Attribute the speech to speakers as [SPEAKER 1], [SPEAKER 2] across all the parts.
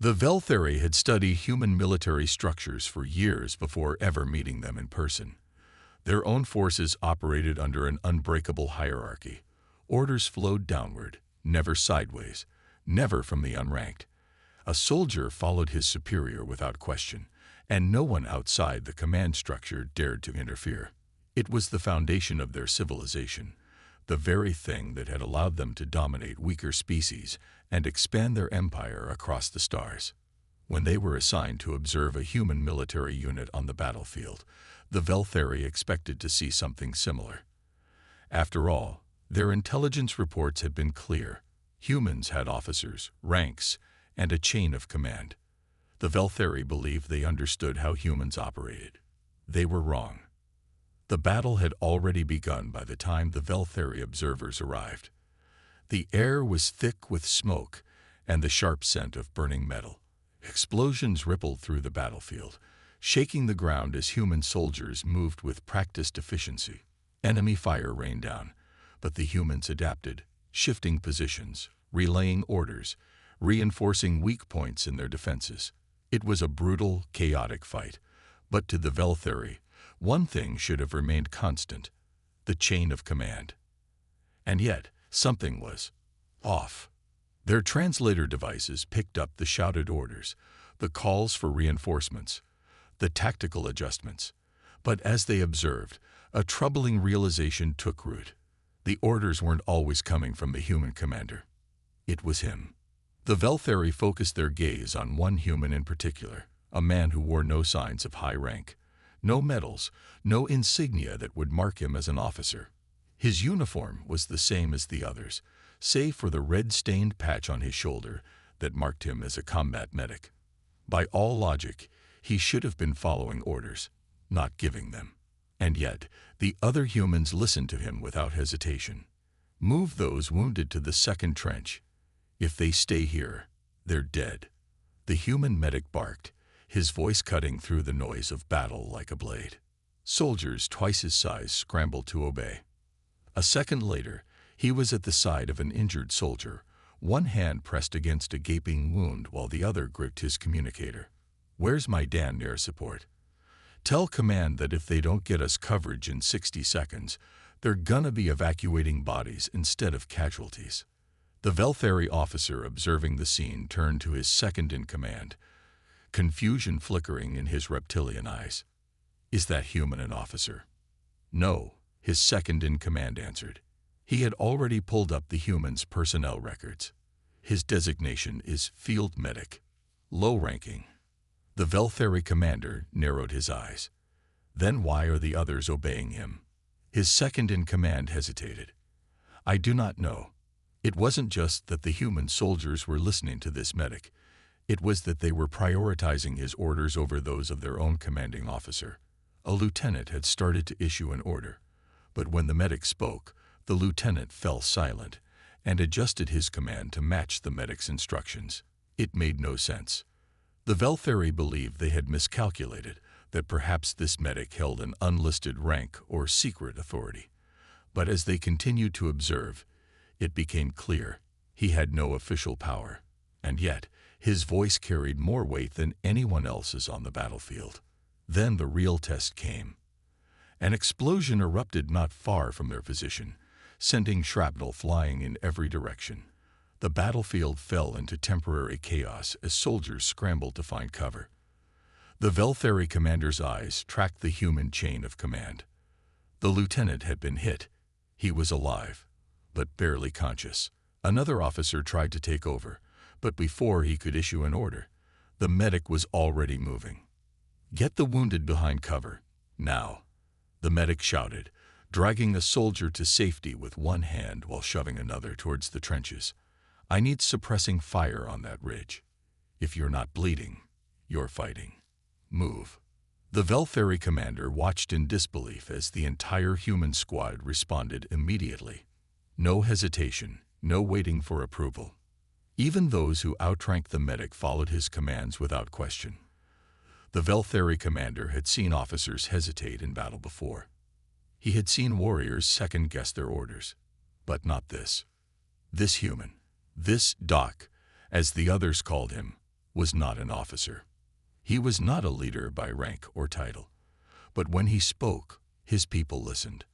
[SPEAKER 1] The Vel'thari had studied human military structures for years before ever meeting them in person. Their own forces operated under an unbreakable hierarchy. Orders flowed downward, never sideways, never from the unranked. A soldier followed his superior without question, and no one outside the command structure dared to interfere. It was the foundation of their civilization, the very thing that had allowed them to dominate weaker species and expand their empire across the stars. When they were assigned to observe a human military unit on the battlefield, the Vel'thari expected to see something similar. After all, their intelligence reports had been clear. Humans had officers, ranks, and a chain of command. The Vel'thari believed they understood how humans operated. They were wrong. The battle had already begun by the time the Vel'thari observers arrived. The air was thick with smoke and the sharp scent of burning metal. Explosions rippled through the battlefield, shaking the ground as human soldiers moved with practiced efficiency. Enemy fire rained down, but the humans adapted, shifting positions, relaying orders, reinforcing weak points in their defenses. It was a brutal, chaotic fight, but to the Vel'thari, one thing should have remained constant: the chain of command. And yet, something was off. Their translator devices picked up the shouted orders, the calls for reinforcements, the tactical adjustments. But as they observed, a troubling realization took root. The orders weren't always coming from the human commander. It was him. The Vel'thari focused their gaze on one human in particular, a man who wore no signs of high rank, no medals, no insignia that would mark him as an officer. His uniform was the same as the others, save for the red-stained patch on his shoulder that marked him as a combat medic. By all logic, he should have been following orders, not giving them. And yet, the other humans listened to him without hesitation. Move those wounded to the second trench. If they stay here, they're dead. The human medic barked, his voice cutting through the noise of battle like a blade. Soldiers twice his size scrambled to obey. A second later, he was at the side of an injured soldier, one hand pressed against a gaping wound while the other gripped his communicator. "Where's my damn air support? Tell command that if they don't get us coverage in 60 seconds, they're gonna be evacuating bodies instead of casualties." The Vel'thari officer observing the scene turned to his second-in-command, confusion flickering in his reptilian eyes. "Is that human an officer?" "No," his second-in-command answered. He had already pulled up the human's personnel records. "His designation is Field Medic, low-ranking." The Vel'thari commander narrowed his eyes. "Then why are the others obeying him?" His second-in-command hesitated. "I do not know. It wasn't just that the human soldiers were listening to this medic. It was that they were prioritizing his orders over those of their own commanding officer." A lieutenant had started to issue an order, but when the medic spoke, the lieutenant fell silent and adjusted his command to match the medic's instructions. It made no sense. The Vel'thari believed they had miscalculated, that perhaps this medic held an unlisted rank or secret authority. But as they continued to observe, it became clear he had no official power, and yet his voice carried more weight than anyone else's on the battlefield. Then the real test came. An explosion erupted not far from their position, sending shrapnel flying in every direction. The battlefield fell into temporary chaos as soldiers scrambled to find cover. The Vel'thari commander's eyes tracked the human chain of command. The lieutenant had been hit. He was alive, but barely conscious. Another officer tried to take over, but before he could issue an order, the medic was already moving. "Get the wounded behind cover, now," the medic shouted, dragging a soldier to safety with one hand while shoving another towards the trenches. "I need suppressing fire on that ridge. If you're not bleeding, you're fighting. Move." The Vel'thari commander watched in disbelief as the entire human squad responded immediately. No hesitation, no waiting for approval. Even those who outranked the medic followed his commands without question. The Vel'thari commander had seen officers hesitate in battle before. He had seen warriors second-guess their orders. But not this. This human, this Doc, as the others called him, was not an officer. He was not a leader by rank or title. But when he spoke, his people listened.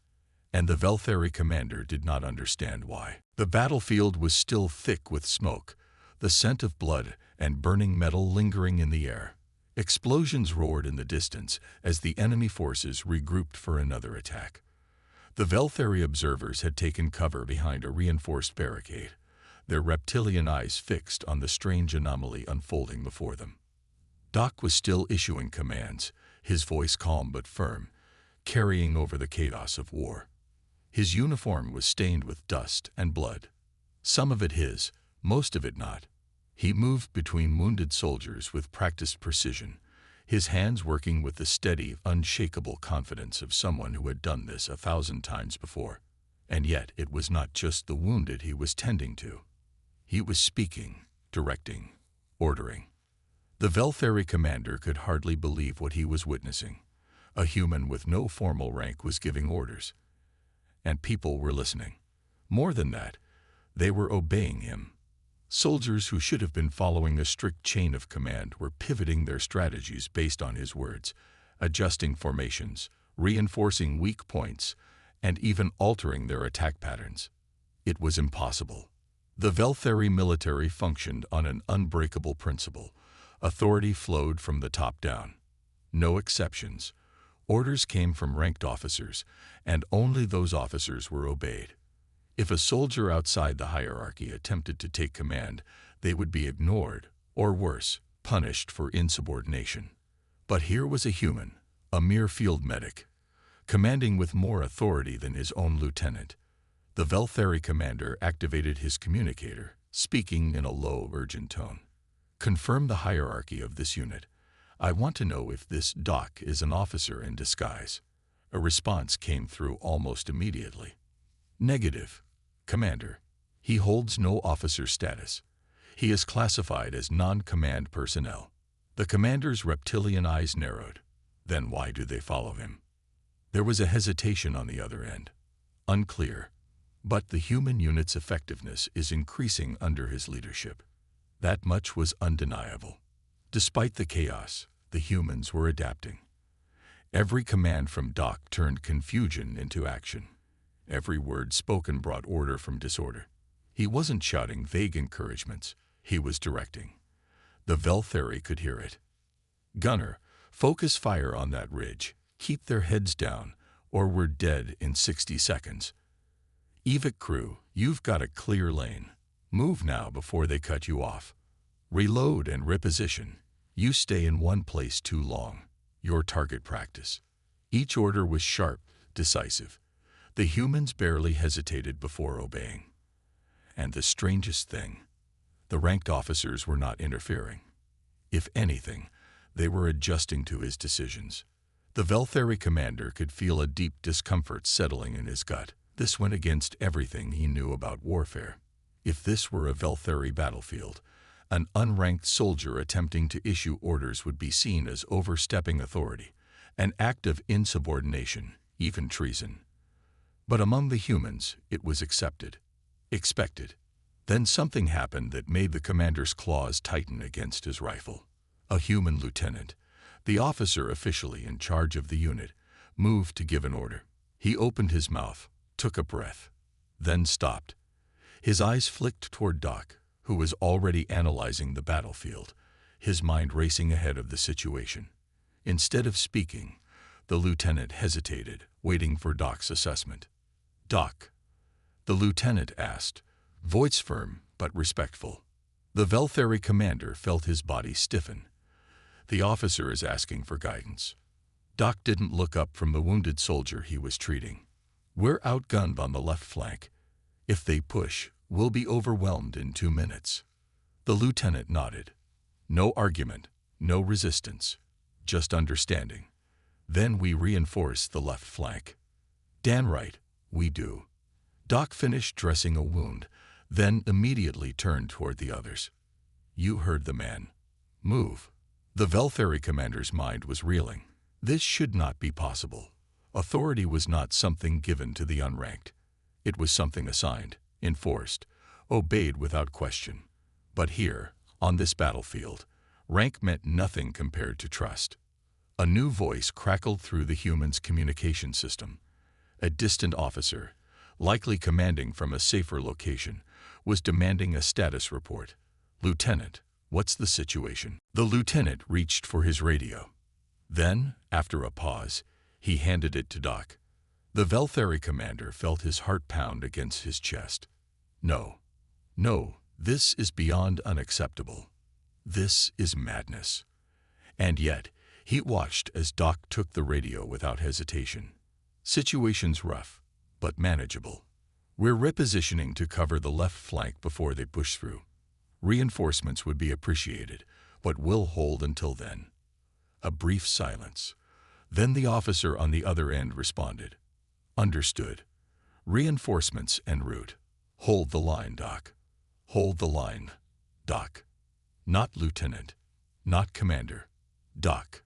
[SPEAKER 1] And the Vel'thari commander did not understand why. The battlefield was still thick with smoke, the scent of blood and burning metal lingering in the air. Explosions roared in the distance as the enemy forces regrouped for another attack. The Vel'thari observers had taken cover behind a reinforced barricade, their reptilian eyes fixed on the strange anomaly unfolding before them. Doc was still issuing commands, his voice calm but firm, carrying over the chaos of war. His uniform was stained with dust and blood, some of it his, most of it not. He moved between wounded soldiers with practiced precision, his hands working with the steady, unshakable confidence of someone who had done this 1,000 times before. And yet it was not just the wounded he was tending to. He was speaking, directing, ordering. The Vel'thari commander could hardly believe what he was witnessing. A human with no formal rank was giving orders. And people were listening. More than that, they were obeying him. Soldiers who should have been following a strict chain of command were pivoting their strategies based on his words, adjusting formations, reinforcing weak points, and even altering their attack patterns. It was impossible. The Vel'thari military functioned on an unbreakable principle. Authority flowed from the top down. No exceptions. Orders came from ranked officers, and only those officers were obeyed. If a soldier outside the hierarchy attempted to take command, they would be ignored, or worse, punished for insubordination. But here was a human, a mere field medic, commanding with more authority than his own lieutenant. The Vel'thari commander activated his communicator, speaking in a low, urgent tone. "Confirm the hierarchy of this unit. I want to know if this Doc is an officer in disguise." A response came through almost immediately. "Negative, Commander. He holds no officer status. He is classified as non-command personnel." The commander's reptilian eyes narrowed. Then why do they follow him? There was a hesitation on the other end. Unclear. But the human unit's effectiveness is increasing under his leadership. That much was undeniable. Despite the chaos, the humans were adapting. Every command from Doc turned confusion into action. Every word spoken brought order from disorder. He wasn't shouting vague encouragements. He was directing. The Vel'thari could hear it. "Gunner, focus fire on that ridge. Keep their heads down, or we're dead in 60 seconds. Evac crew, you've got a clear lane. Move now before they cut you off. Reload and reposition. You stay in one place too long. Your target practice." Each order was sharp, decisive. The humans barely hesitated before obeying. And the strangest thing, the ranked officers were not interfering. If anything, they were adjusting to his decisions. The Vel'thari commander could feel a deep discomfort settling in his gut. This went against everything he knew about warfare. If this were a Vel'thari battlefield, an unranked soldier attempting to issue orders would be seen as overstepping authority, an act of insubordination, even treason. But among the humans, it was accepted, expected. Then something happened that made the commander's claws tighten against his rifle. A human lieutenant, the officer officially in charge of the unit, moved to give an order. He opened his mouth, took a breath, then stopped. His eyes flicked toward Doc, who was already analyzing the battlefield, his mind racing ahead of the situation. Instead of speaking, the lieutenant hesitated, waiting for Doc's assessment. "Doc," the lieutenant asked, voice firm but respectful. The Vel'thari commander felt his body stiffen. The officer is asking for guidance. Doc didn't look up from the wounded soldier he was treating. "We're outgunned on the left flank. If they push, we'll be overwhelmed in 2 minutes." The lieutenant nodded. No argument, no resistance, just understanding. "Then we reinforce the left flank." "Dan right, we do." Doc finished dressing a wound, then immediately turned toward the others. "You heard the man. Move." The Vel'thari commander's mind was reeling. This should not be possible. Authority was not something given to the unranked. It was something assigned, enforced, obeyed without question. But here, on this battlefield, Rank meant nothing compared to trust. A new voice crackled through the human's communication system. A distant officer, likely commanding from a safer location, was demanding a status report. "Lieutenant, what's the situation?" The lieutenant reached for his radio. Then, after a pause, he handed it to Doc. The Vel'thari commander felt his heart pound against his chest. No, this is beyond unacceptable. This is madness. And yet, he watched as Doc took the radio without hesitation. "Situation's rough, but manageable. We're repositioning to cover the left flank before they push through. Reinforcements would be appreciated, but we'll hold until then." A brief silence. Then the officer on the other end responded. "Understood. Reinforcements en route. Hold the line, Doc. Hold the line, Doc." Not Lieutenant. Not Commander. Doc.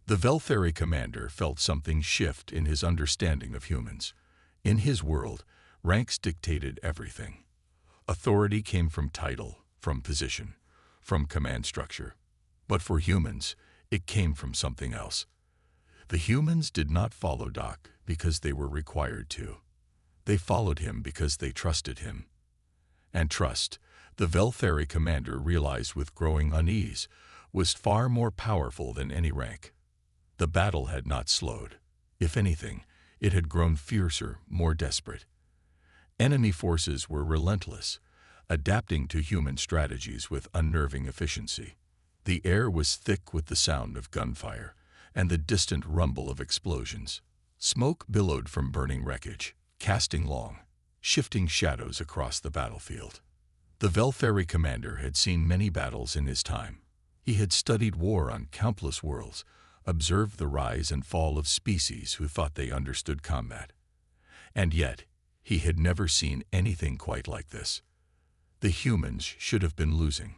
[SPEAKER 1] The Vel'thari commander felt something shift in his understanding of humans. In his world, ranks dictated everything. Authority came from title, from position, from command structure. But for humans, it came from something else. The humans did not follow Doc because they were required to. They followed him because they trusted him. And trust, the Vel'thari commander realized with growing unease, was far more powerful than any rank. The battle had not slowed. If anything, it had grown fiercer, more desperate. Enemy forces were relentless, adapting to human strategies with unnerving efficiency. The air was thick with the sound of gunfire and the distant rumble of explosions. Smoke billowed from burning wreckage, casting long, shifting shadows across the battlefield. The Vel'thari commander had seen many battles in his time. He had studied war on countless worlds, observed the rise and fall of species who thought they understood combat. And yet, he had never seen anything quite like this. The humans should have been losing.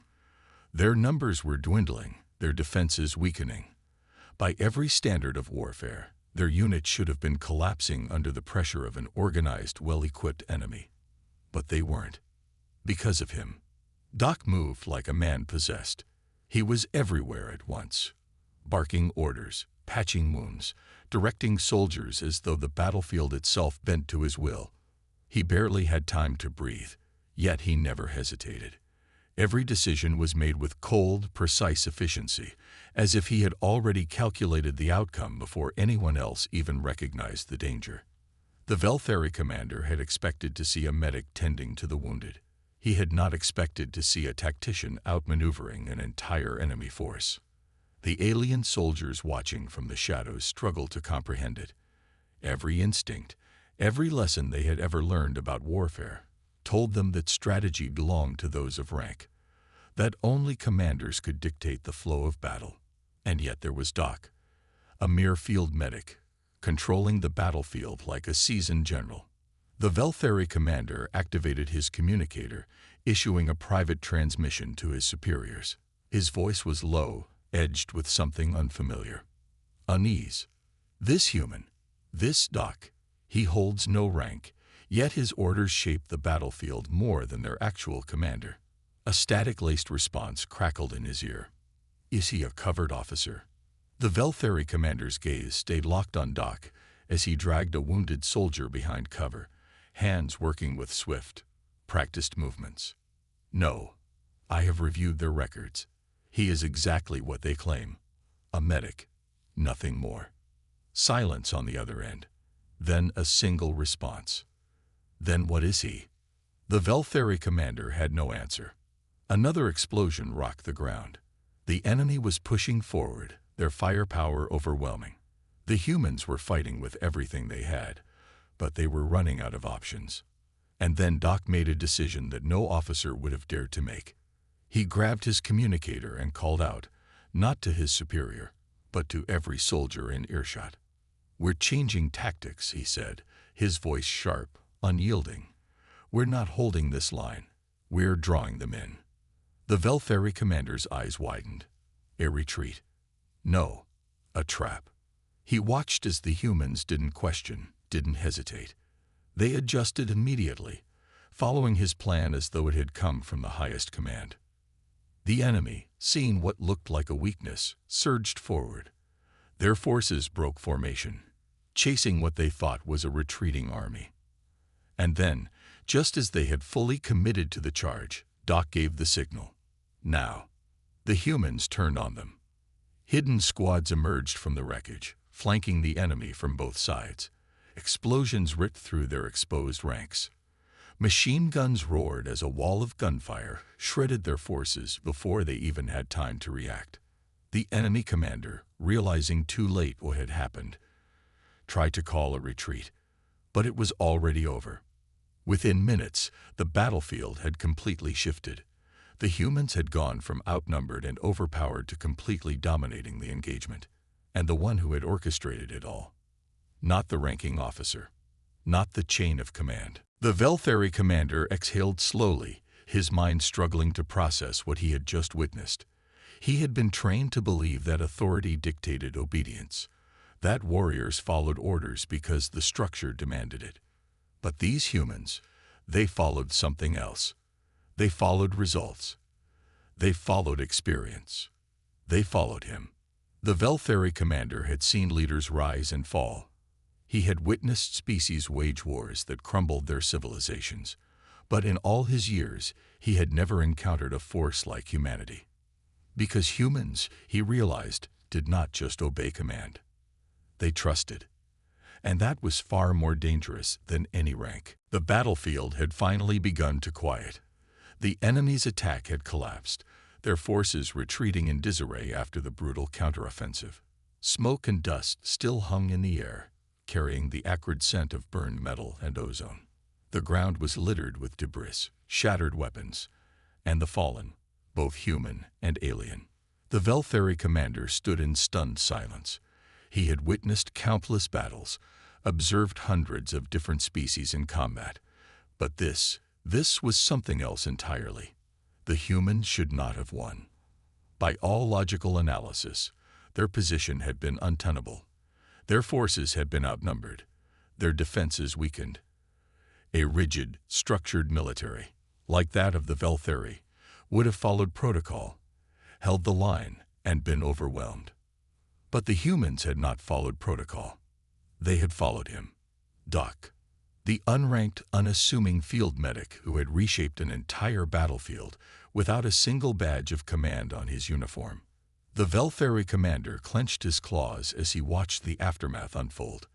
[SPEAKER 1] Their numbers were dwindling, their defenses weakening. By every standard of warfare, their units should have been collapsing under the pressure of an organized, well-equipped enemy. But they weren't. Because of him. Doc moved like a man possessed. He was everywhere at once, barking orders, patching wounds, directing soldiers as though the battlefield itself bent to his will. He barely had time to breathe, yet he never hesitated. Every decision was made with cold, precise efficiency, as if he had already calculated the outcome before anyone else even recognized the danger. The Vel'thari commander had expected to see a medic tending to the wounded. He had not expected to see a tactician outmaneuvering an entire enemy force. The alien soldiers watching from the shadows struggled to comprehend it. Every instinct, every lesson they had ever learned about warfare, told them that strategy belonged to those of rank, that only commanders could dictate the flow of battle. And yet there was Doc, a mere field medic, controlling the battlefield like a seasoned general. The Vel'thari commander activated his communicator, issuing a private transmission to his superiors. His voice was low, edged with something unfamiliar. Unease. This human, this Doc, he holds no rank, yet his orders shape the battlefield more than their actual commander. A static-laced response crackled in his ear. Is he a covered officer? The Vel'thari commander's gaze stayed locked on Doc as he dragged a wounded soldier behind cover, hands working with swift, practiced movements. No, I have reviewed their records. He is exactly what they claim. A medic, nothing more. Silence on the other end. Then a single response. Then what is he? The Vel'thari commander had no answer. Another explosion rocked the ground. The enemy was pushing forward, their firepower overwhelming. The humans were fighting with everything they had, but they were running out of options. And then Doc made a decision that no officer would have dared to make. He grabbed his communicator and called out, not to his superior, but to every soldier in earshot. We're changing tactics, he said, his voice sharp, unyielding. We're not holding this line. We're drawing them in. The Vel'thari commander's eyes widened. A retreat. No, a trap. He watched as the humans didn't question, didn't hesitate. They adjusted immediately, following his plan as though it had come from the highest command. The enemy, seeing what looked like a weakness, surged forward. Their forces broke formation, chasing what they thought was a retreating army. And then, just as they had fully committed to the charge, Doc gave the signal. Now, the humans turned on them. Hidden squads emerged from the wreckage, flanking the enemy from both sides. Explosions ripped through their exposed ranks. Machine guns roared as a wall of gunfire shredded their forces before they even had time to react. The enemy commander, realizing too late what had happened, tried to call a retreat, but it was already over. Within minutes, the battlefield had completely shifted. The humans had gone from outnumbered and overpowered to completely dominating the engagement, and the one who had orchestrated it all. Not the ranking officer, not the chain of command. The Vel'thari commander exhaled slowly, his mind struggling to process what he had just witnessed. He had been trained to believe that authority dictated obedience, that warriors followed orders because the structure demanded it. But these humans, they followed something else. They followed results. They followed experience. They followed him. The Vel'thari commander had seen leaders rise and fall. He had witnessed species wage wars that crumbled their civilizations. But in all his years, he had never encountered a force like humanity. Because humans, he realized, did not just obey command. They trusted. And that was far more dangerous than any rank. The battlefield had finally begun to quiet. The enemy's attack had collapsed, their forces retreating in disarray after the brutal counteroffensive. Smoke and dust still hung in the air, carrying the acrid scent of burned metal and ozone. The ground was littered with debris, shattered weapons, and the fallen, both human and alien. The Vel'thari commander stood in stunned silence. He had witnessed countless battles, observed hundreds of different species in combat. But this was something else entirely. The humans should not have won. By all logical analysis, their position had been untenable. Their forces had been outnumbered, their defenses weakened. A rigid, structured military, like that of the Vel'thari, would have followed protocol, held the line, and been overwhelmed. But the humans had not followed protocol. They had followed him. Doc, the unranked, unassuming field medic who had reshaped an entire battlefield without a single badge of command on his uniform. The Vel'thari commander clenched his claws as he watched the aftermath unfold.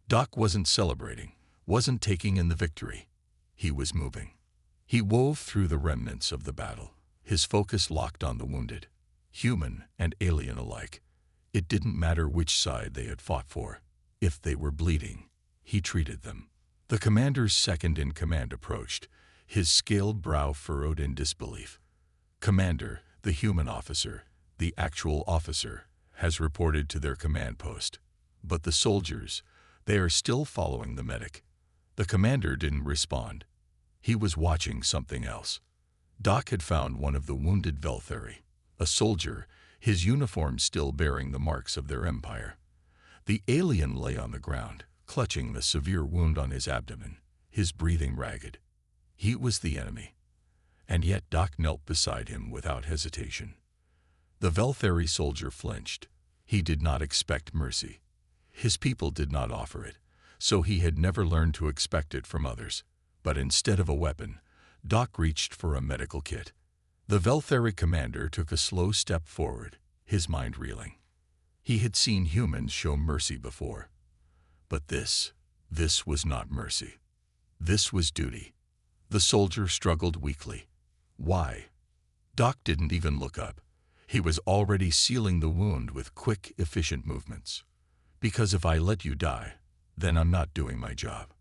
[SPEAKER 1] Doc wasn't celebrating, wasn't taking in the victory. He was moving. He wove through the remnants of the battle, his focus locked on the wounded, human and alien alike. It didn't matter which side they had fought for. If they were bleeding, he treated them. The commander's second-in-command approached, his scaled brow furrowed in disbelief. Commander, the human officer, the actual officer, has reported to their command post. But the soldiers, they are still following the medic. The commander didn't respond. He was watching something else. Doc had found one of the wounded Vel'thari, a soldier, his uniform still bearing the marks of their empire. The alien lay on the ground, clutching the severe wound on his abdomen, his breathing ragged. He was the enemy. And yet Doc knelt beside him without hesitation. The Vel'thari soldier flinched. He did not expect mercy. His people did not offer it, so he had never learned to expect it from others. But instead of a weapon, Doc reached for a medical kit. The Vel'thari commander took a slow step forward, his mind reeling. He had seen humans show mercy before. But this was not mercy. This was duty. The soldier struggled weakly. Why? Doc didn't even look up. He was already sealing the wound with quick, efficient movements. Because if I let you die, then I'm not doing my job.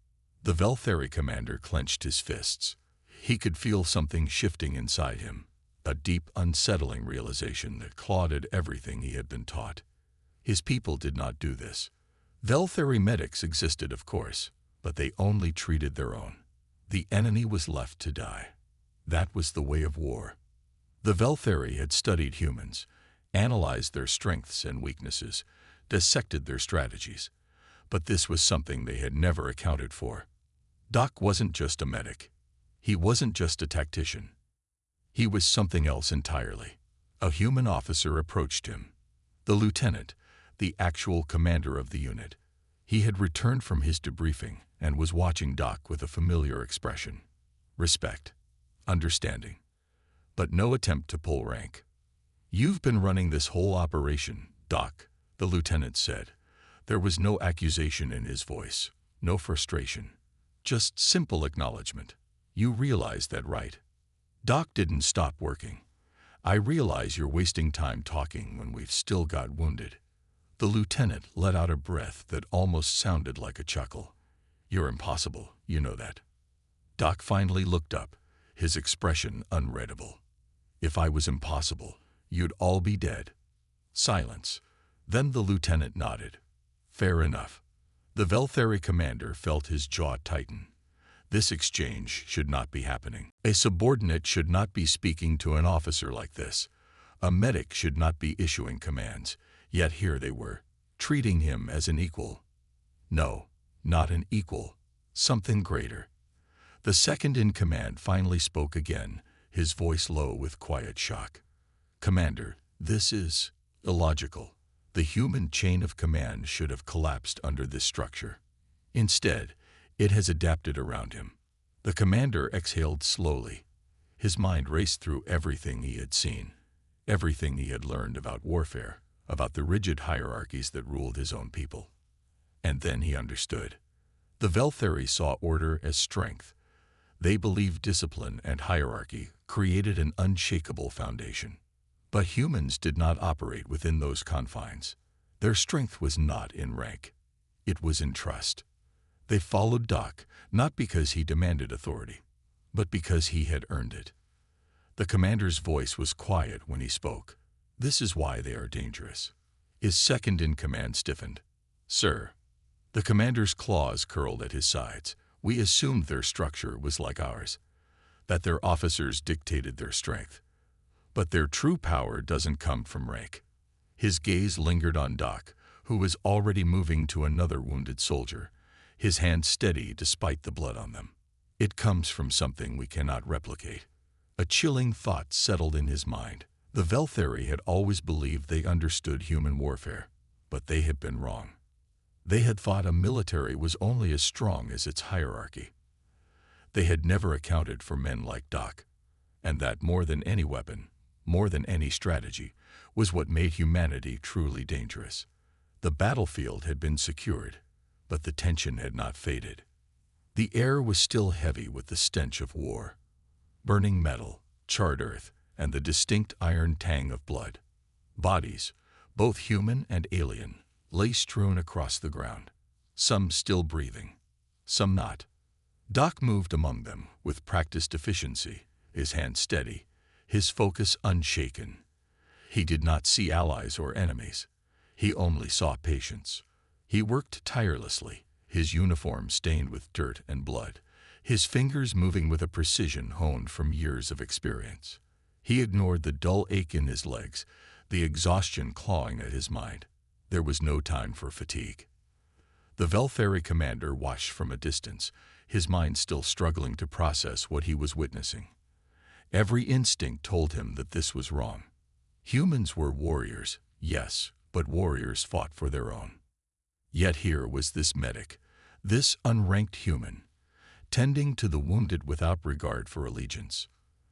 [SPEAKER 1] The Vel'thari commander clenched his fists. He could feel something shifting inside him, a deep, unsettling realization that clawed at everything he had been taught. His people did not do this. Vel'thari medics existed, of course, but they only treated their own. The enemy was left to die. That was the way of war. The Vel'thari had studied humans, analyzed their strengths and weaknesses, dissected their strategies. But this was something they had never accounted for. Doc wasn't just a medic. He wasn't just a tactician. He was something else entirely. A human officer approached him. The lieutenant, the actual commander of the unit. He had returned from his debriefing and was watching Doc with a familiar expression. Respect. Understanding. But no attempt to pull rank. "You've been running this whole operation, Doc," the lieutenant said. There was no accusation in his voice, no frustration, just simple acknowledgement. "You realize that, right?" Doc didn't stop working. "I realize you're wasting time talking when we've still got wounded." The lieutenant let out a breath that almost sounded like a chuckle. "You're impossible, you know that." Doc finally looked up, his expression unreadable. "If I was impossible, you'd all be dead." Silence. Then the lieutenant nodded. "Fair enough." The Vel'thari commander felt his jaw tighten. This exchange should not be happening. A subordinate should not be speaking to an officer like this. A medic should not be issuing commands. Yet here they were, treating him as an equal. No, not an equal. Something greater. The second in command finally spoke again, his voice low with quiet shock. "Commander, this is illogical. The human chain of command should have collapsed under this structure. Instead, it has adapted around him." The commander exhaled slowly. His mind raced through everything he had seen, everything he had learned about warfare, about the rigid hierarchies that ruled his own people. And then he understood. The Vel'thari saw order as strength. They believed discipline and hierarchy created an unshakable foundation. But humans did not operate within those confines. Their strength was not in rank. It was in trust. They followed Doc, not because he demanded authority, but because he had earned it. The commander's voice was quiet when he spoke. "This is why they are dangerous." His second-in-command stiffened. "Sir." The commander's claws curled at his sides. "We assumed their structure was like ours, that their officers dictated their strength. But their true power doesn't come from rank." His gaze lingered on Doc, who was already moving to another wounded soldier, his hands steady despite the blood on them. "It comes from something we cannot replicate." A chilling thought settled in his mind. The Vel'thari had always believed they understood human warfare, but they had been wrong. They had thought a military was only as strong as its hierarchy. They had never accounted for men like Doc, and that more than any weapon, more than any strategy, was what made humanity truly dangerous. The battlefield had been secured, but the tension had not faded. The air was still heavy with the stench of war. Burning metal, charred earth, and the distinct iron tang of blood. Bodies, both human and alien, lay strewn across the ground, some still breathing, some not. Doc moved among them with practiced efficiency, his hand steady, his focus unshaken. He did not see allies or enemies. He only saw patience. He worked tirelessly, his uniform stained with dirt and blood, his fingers moving with a precision honed from years of experience. He ignored the dull ache in his legs, the exhaustion clawing at his mind. There was no time for fatigue. The Vel'thari commander watched from a distance, his mind still struggling to process what he was witnessing. Every instinct told him that this was wrong. Humans were warriors, yes, but warriors fought for their own. Yet here was this medic, this unranked human, tending to the wounded without regard for allegiance.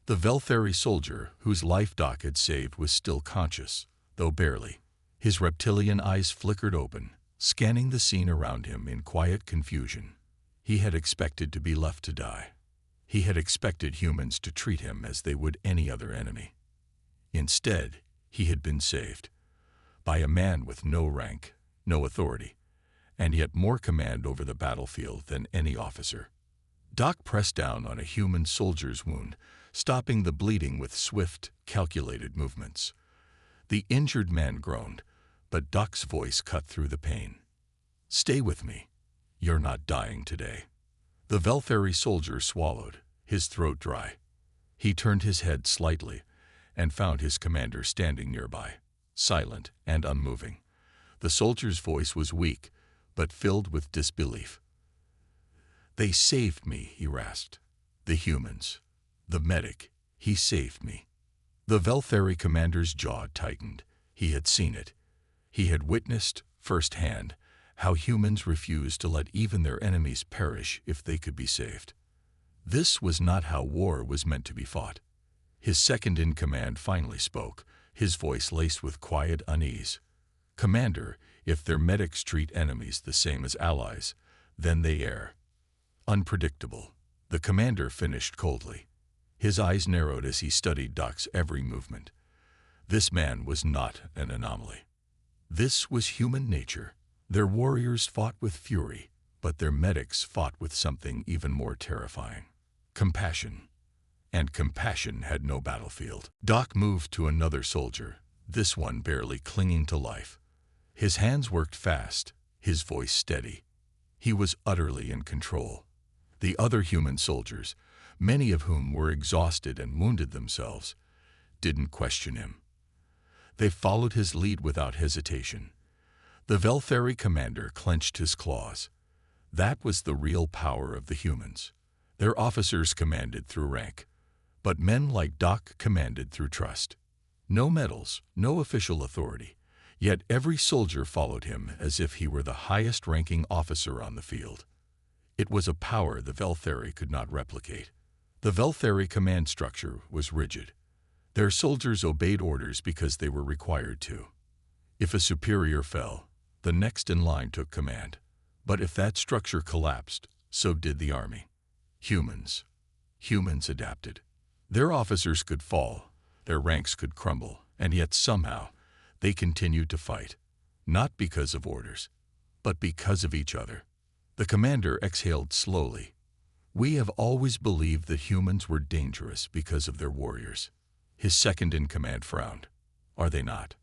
[SPEAKER 1] The Vel'thari soldier whose life Doc had saved was still conscious, though barely. His reptilian eyes flickered open, scanning the scene around him in quiet confusion. He had expected to be left to die. He had expected humans to treat him as they would any other enemy. Instead, he had been saved by a man with no rank, no authority, and yet more command over the battlefield than any officer. Doc pressed down on a human soldier's wound, stopping the bleeding with swift, calculated movements. The injured man groaned, but Doc's voice cut through the pain. "Stay with me. You're not dying today." The Vel'thari soldier swallowed, his throat dry. He turned his head slightly and found his commander standing nearby, silent and unmoving. The soldier's voice was weak, but filled with disbelief. "They saved me," he rasped. "The humans. The medic. He saved me." The Vel'thari commander's jaw tightened. He had seen it. He had witnessed, firsthand, how humans refused to let even their enemies perish if they could be saved. This was not how war was meant to be fought. His second-in-command finally spoke, his voice laced with quiet unease. "Commander, if their medics treat enemies the same as allies, then they err." Unpredictable. The commander finished coldly. His eyes narrowed as he studied Doc's every movement. This man was not an anomaly. This was human nature. Their warriors fought with fury, but their medics fought with something even more terrifying: compassion. And compassion had no battlefield. Doc moved to another soldier, this one barely clinging to life. His hands worked fast, his voice steady. He was utterly in control. The other human soldiers, many of whom were exhausted and wounded themselves, didn't question him. They followed his lead without hesitation. The Vel'thari commander clenched his claws. That was the real power of the humans. Their officers commanded through rank, but men like Doc commanded through trust. No medals, no official authority, yet every soldier followed him as if he were the highest-ranking officer on the field. It was a power the Vel'thari could not replicate. The Vel'thari command structure was rigid. Their soldiers obeyed orders because they were required to. If a superior fell, the next in line took command. But if that structure collapsed, so did the army. Humans adapted. Their officers could fall, their ranks could crumble, and yet somehow they continued to fight, not because of orders, but because of each other. The commander exhaled slowly. "We have always believed that humans were dangerous because of their warriors." His second-in-command frowned. "Are they not?"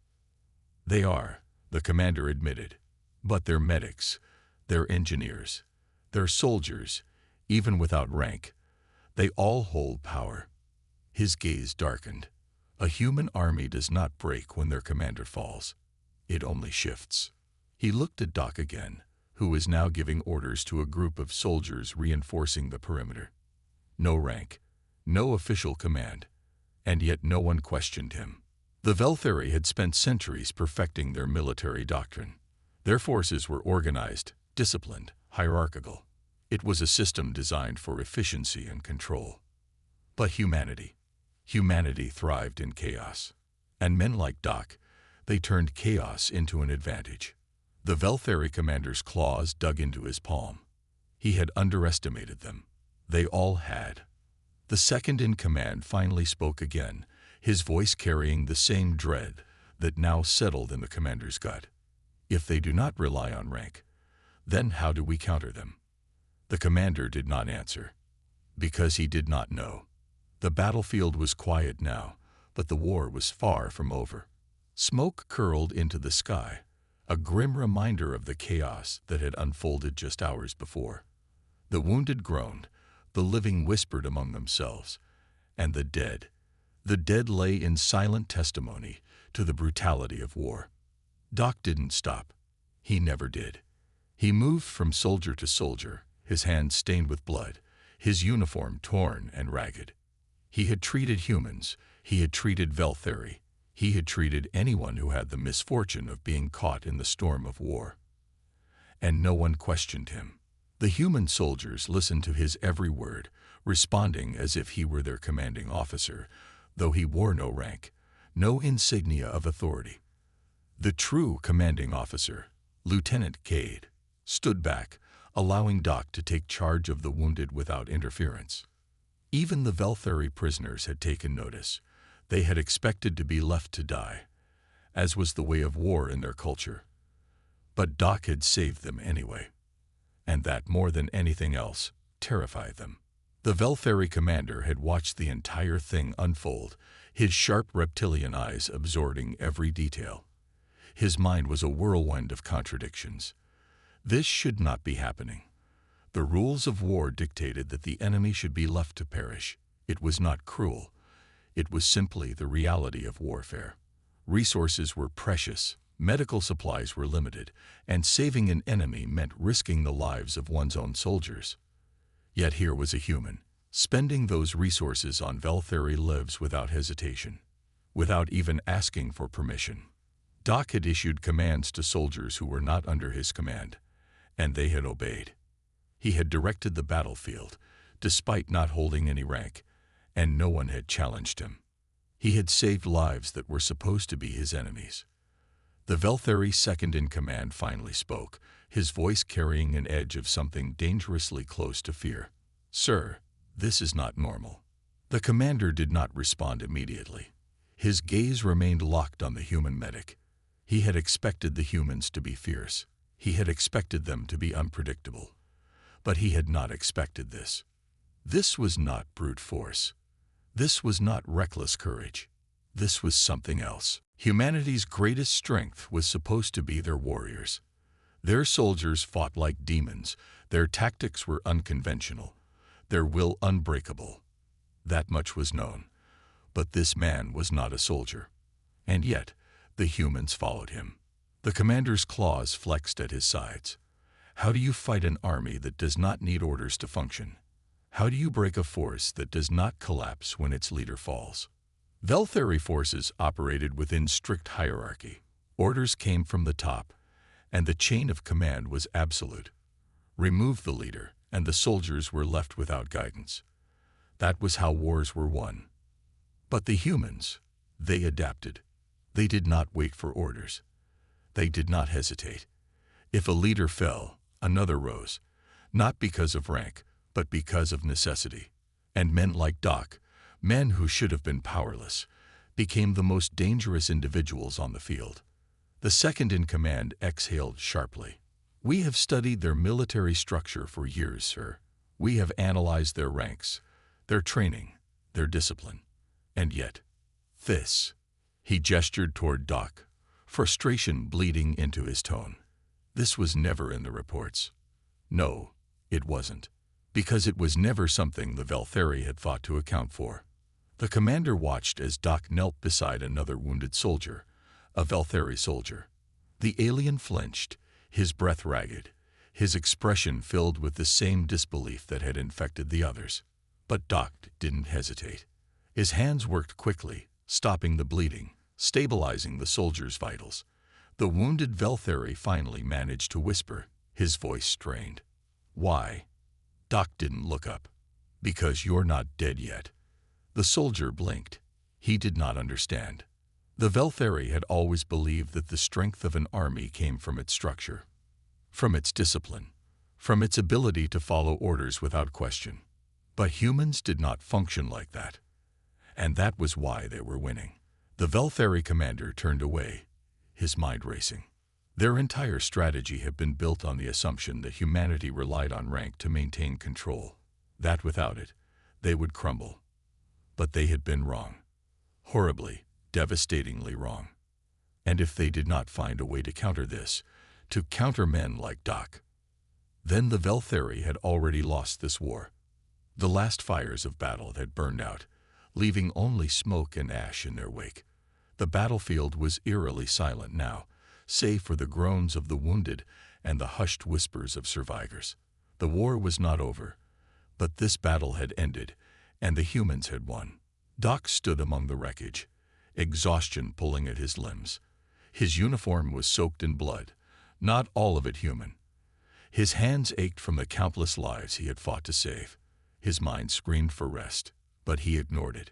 [SPEAKER 1] "They are," the commander admitted. "But their medics, their engineers, their soldiers, even without rank, they all hold power." His gaze darkened. A human army does not break when their commander falls. It only shifts. He looked at Doc again, who was now giving orders to a group of soldiers reinforcing the perimeter. No rank, no official command, and yet no one questioned him. The Vel'thari had spent centuries perfecting their military doctrine. Their forces were organized, disciplined, hierarchical. It was a system designed for efficiency and control. But humanity thrived in chaos. And men like Doc, they turned chaos into an advantage. The Vel'thari commander's claws dug into his palm. He had underestimated them. They all had. The second-in-command finally spoke again, his voice carrying the same dread that now settled in the commander's gut. "If they do not rely on rank, then how do we counter them?" The commander did not answer, because he did not know. The battlefield was quiet now, but the war was far from over. Smoke curled into the sky, a grim reminder of the chaos that had unfolded just hours before. The wounded groaned, the living whispered among themselves, and the dead lay in silent testimony to the brutality of war. Doc didn't stop. He never did. He moved from soldier to soldier, his hands stained with blood, his uniform torn and ragged. He had treated humans, he had treated Vel'thari, he had treated anyone who had the misfortune of being caught in the storm of war. And no one questioned him. The human soldiers listened to his every word, responding as if he were their commanding officer, though he wore no rank, no insignia of authority. The true commanding officer, Lieutenant Cade, stood back, allowing Doc to take charge of the wounded without interference. Even the Vel'thari prisoners had taken notice. They had expected to be left to die, as was the way of war in their culture. But Doc had saved them anyway. And that, more than anything else, terrified them. The Vel'thari commander had watched the entire thing unfold, his sharp reptilian eyes absorbing every detail. His mind was a whirlwind of contradictions. This should not be happening. The rules of war dictated that the enemy should be left to perish. It was not cruel. It was simply the reality of warfare. Resources were precious, medical supplies were limited, and saving an enemy meant risking the lives of one's own soldiers. Yet here was a human, spending those resources on Vel'thari lives without hesitation. without even asking for permission. Doc had issued commands to soldiers who were not under his command, and they had obeyed. He had directed the battlefield, despite not holding any rank, and no one had challenged him. He had saved lives that were supposed to be his enemies. The Vel'thari second-in-command finally spoke, his voice carrying an edge of something dangerously close to fear. "Sir, this is not normal." The commander did not respond immediately. His gaze remained locked on the human medic. He had expected the humans to be fierce. He had expected them to be unpredictable. But he had not expected this. This was not brute force. This was not reckless courage. This was something else. Humanity's greatest strength was supposed to be their warriors. Their soldiers fought like demons. Their tactics were unconventional. Their will unbreakable. That much was known. But this man was not a soldier. And yet, the humans followed him. The commander's claws flexed at his sides. How do you fight an army that does not need orders to function? How do you break a force that does not collapse when its leader falls? Vel'thari forces operated within strict hierarchy. Orders came from the top, and the chain of command was absolute. Remove the leader, and the soldiers were left without guidance. That was how wars were won. But the humans, they adapted. They did not wait for orders. They did not hesitate. If a leader fell, another rose, not because of rank, but because of necessity. And men like Doc, men who should have been powerless, became the most dangerous individuals on the field. The second-in-command exhaled sharply. "We have studied their military structure for years, sir. We have analyzed their ranks, their training, their discipline. And yet, this." He gestured toward Doc, frustration bleeding into his tone. "This was never in the reports." No, it wasn't. Because it was never something the Vel'thari had thought to account for. The commander watched as Doc knelt beside another wounded soldier, a Vel'thari soldier. The alien flinched, his breath ragged, his expression filled with the same disbelief that had infected the others. But Doc didn't hesitate. His hands worked quickly, stopping the bleeding, stabilizing the soldier's vitals. The wounded Vel'thari finally managed to whisper, his voice strained. "Why?" Doc didn't look up. "Because you're not dead yet." The soldier blinked. He did not understand. The Vel'thari had always believed that the strength of an army came from its structure, from its discipline, from its ability to follow orders without question. But humans did not function like that. And that was why they were winning. The Vel'thari commander turned away, his mind racing. Their entire strategy had been built on the assumption that humanity relied on rank to maintain control, that without it, they would crumble. But they had been wrong. Horribly, devastatingly wrong. And if they did not find a way to counter this, to counter men like Doc, then the Vel'thari had already lost this war. The last fires of battle had burned out, leaving only smoke and ash in their wake. The battlefield was eerily silent now, save for the groans of the wounded and the hushed whispers of survivors. The war was not over, but this battle had ended, and the humans had won. Doc stood among the wreckage, exhaustion pulling at his limbs. His uniform was soaked in blood, not all of it human. His hands ached from the countless lives he had fought to save. His mind screamed for rest, but he ignored it.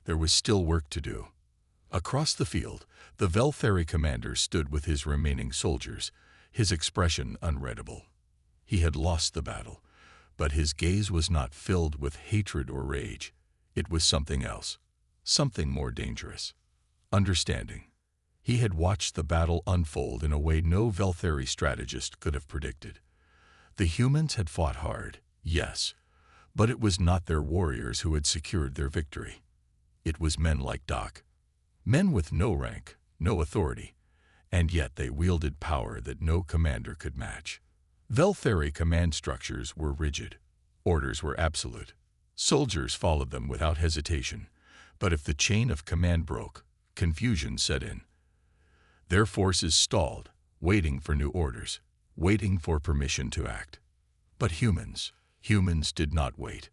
[SPEAKER 1] There was still work to do. Across the field, the Vel'thari commander stood with his remaining soldiers, his expression unreadable. He had lost the battle, but his gaze was not filled with hatred or rage. It was something else, something more dangerous. Understanding. He had watched the battle unfold in a way no Vel'thari strategist could have predicted. The humans had fought hard, yes, but it was not their warriors who had secured their victory. It was men like Doc. Men with no rank, no authority, and yet they wielded power that no commander could match. Vel'thari command structures were rigid. Orders were absolute. Soldiers followed them without hesitation, but if the chain of command broke, confusion set in. Their forces stalled, waiting for new orders, waiting for permission to act. But humans did not wait.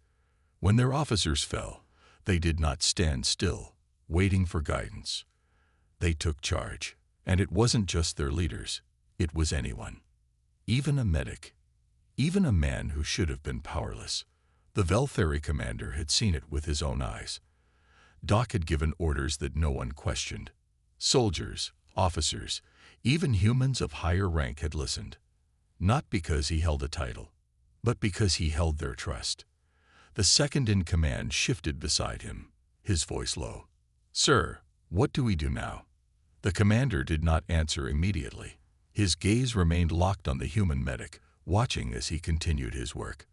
[SPEAKER 1] When their officers fell, they did not stand still. waiting for guidance. They took charge, and it wasn't just their leaders, it was anyone. Even a medic, even a man who should have been powerless. The Vel'thari commander had seen it with his own eyes. Doc had given orders that no one questioned. Soldiers, officers, even humans of higher rank had listened. Not because he held a title, but because he held their trust. The second in command shifted beside him, his voice low. "Sir, what do we do now?" The commander did not answer immediately. His gaze remained locked on the human medic, watching as he continued his work.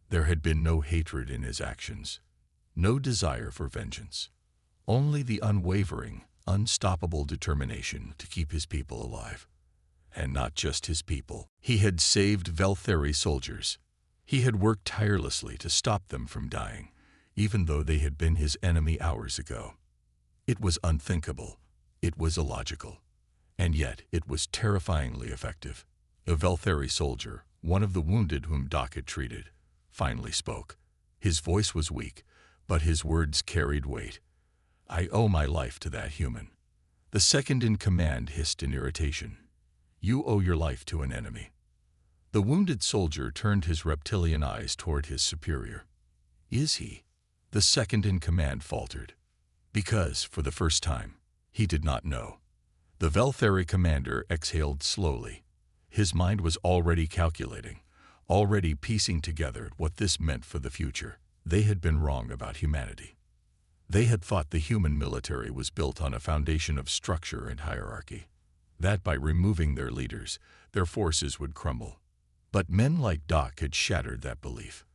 [SPEAKER 1] There had been no hatred in his actions, no desire for vengeance, only the unwavering, unstoppable determination to keep his people alive. And not just his people. He had saved Vel'thari soldiers. He had worked tirelessly to stop them from dying, even though they had been his enemy hours ago. It was unthinkable. It was illogical. And yet it was terrifyingly effective. A Vel'thari soldier, one of the wounded whom Doc had treated, finally spoke. His voice was weak, but his words carried weight. "I owe my life to that human." The second in command hissed in irritation. "You owe your life to an enemy." The wounded soldier turned his reptilian eyes toward his superior. "Is he?" The second in command faltered. Because, for the first time, he did not know. The Vel'thari commander exhaled slowly. His mind was already calculating, already piecing together what this meant for the future. They had been wrong about humanity. They had thought the human military was built on a foundation of structure and hierarchy, that by removing their leaders, their forces would crumble. But men like Doc had shattered that belief.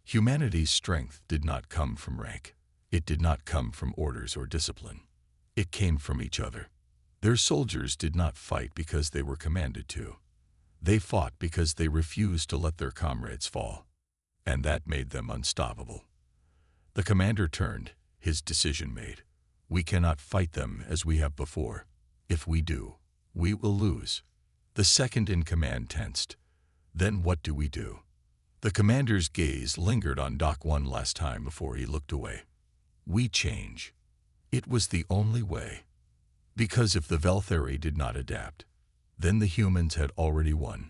[SPEAKER 1] Humanity's strength did not come from rank. It did not come from orders or discipline. It came from each other. Their soldiers did not fight because they were commanded to. They fought because they refused to let their comrades fall. And that made them unstoppable. The commander turned, his decision made. "We cannot fight them as we have before. If we do, we will lose." The second in command tensed. "Then what do we do?" The commander's gaze lingered on Doc one last time before he looked away. "We change." It was the only way. Because if the Vel'thari did not adapt, then the humans had already won.